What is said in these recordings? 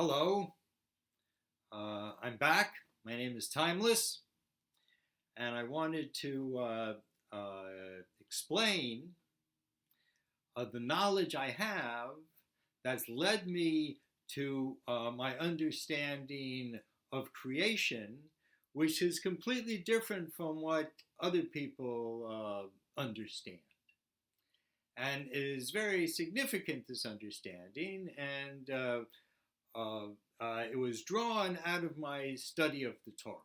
Hello, I'm back. My name is Timeless, and I wanted to explain the knowledge I have that's led me to my understanding of creation, which is completely different from what other people understand. And it is very significant, this understanding, and uh, it was drawn out of my study of the Torah.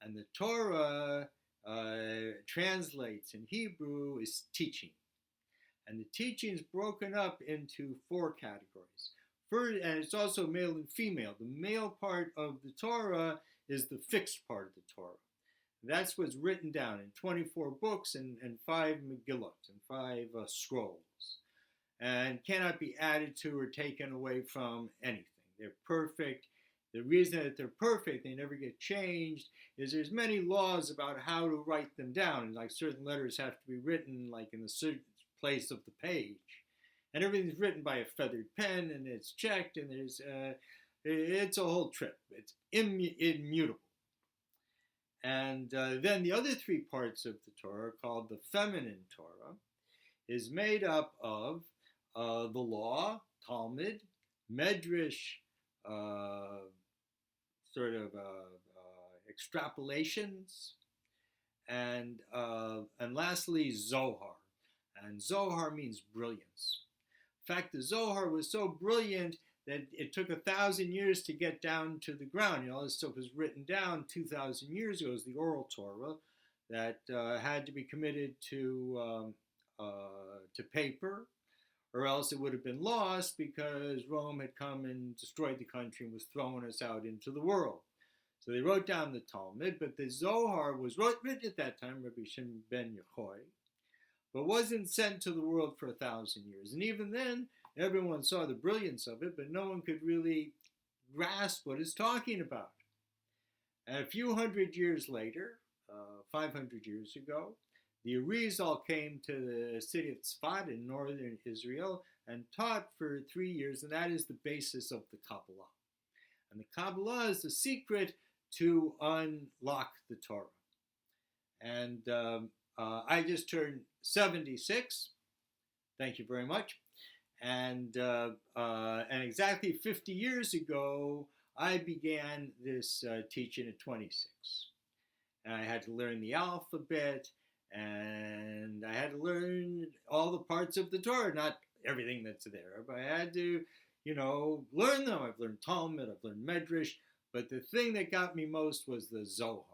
And the Torah translates in Hebrew is teaching. And the teaching is broken up into four categories. First, and it's also male and female. The male part of the Torah is the fixed part of the Torah. That's what's written down in 24 books and 5 Megillot and 5 scrolls, and cannot be added to or taken away from anything. They're perfect. The reason that they're perfect, they never get changed, is there's many laws about how to write them down. And like certain letters have to be written like in the certain place of the page. And everything's written by a feathered pen, and it's checked, and it's a whole trip. It's immutable. And then the other three parts of the Torah, called the feminine Torah, is made up of the law, Talmud, Medrash, extrapolations, and lastly Zohar. And Zohar means brilliance. In fact, the Zohar was so brilliant that it took 1,000 years to get down to the ground. All this stuff was written down 2,000 years ago. It was the oral Torah that had to be committed to paper, or else it would have been lost because Rome had come and destroyed the country and was throwing us out into the world. So they wrote down the Talmud, but the Zohar was written at that time, Rabbi Shimon ben Yochai, but wasn't sent to the world for 1,000 years. And even then, everyone saw the brilliance of it, but no one could really grasp what it's talking about. And a few hundred years later, 500 years ago, the Arizal came to the city of Tzfat in northern Israel and taught for 3 years, and that is the basis of the Kabbalah. And the Kabbalah is the secret to unlock the Torah. And I just turned 76. Thank you very much. And exactly 50 years ago, I began this teaching at 26. And I had to learn the alphabet, and I had to learn all the parts of the Torah, not everything that's there, but I had to, learn them. I've learned Talmud, I've learned Medrash, but the thing that got me most was the Zohar.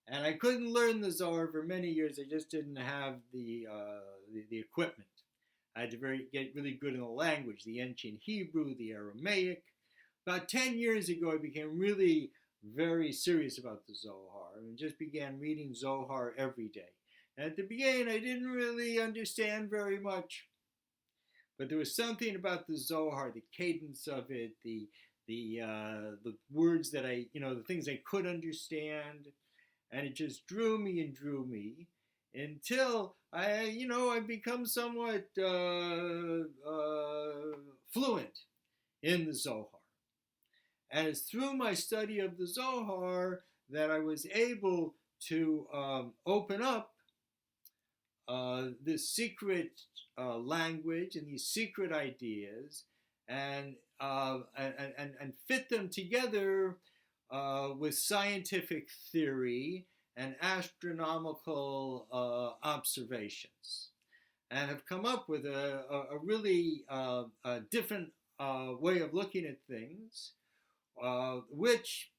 And I couldn't learn the Zohar for many years. I just didn't have the equipment. I had to get really good in the language, the ancient Hebrew, the Aramaic. About 10 years ago, I became really very serious about the Zohar and just began reading Zohar every day. And at the beginning, I didn't really understand very much, but there was something about the Zohar, the cadence of it, the words that the things I could understand, and it just drew me and drew me until I've become somewhat fluent in the Zohar. And it's through my study of the Zohar that I was able to open up this secret language and these secret ideas and fit them together with scientific theory and astronomical observations, and have come up with a really different way of looking at things, which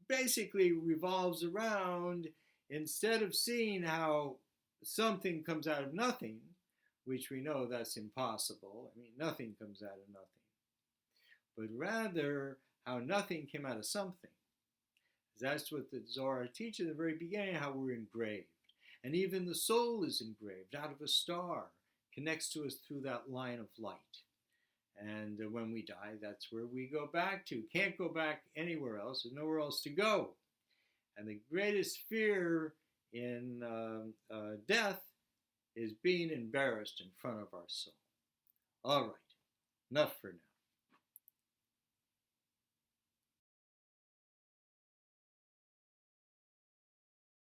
basically revolves around, instead of seeing how something comes out of nothing, which we know that's impossible. I mean, nothing comes out of nothing. But rather, how nothing came out of something. That's what the Zohar teaches at the very beginning, how we're engraved. And even the soul is engraved out of a star, connects to us through that line of light. And when we die, that's where we go back to. Can't go back anywhere else. There's nowhere else to go. And the greatest fear in death is being embarrassed in front of our soul. All right, enough for now.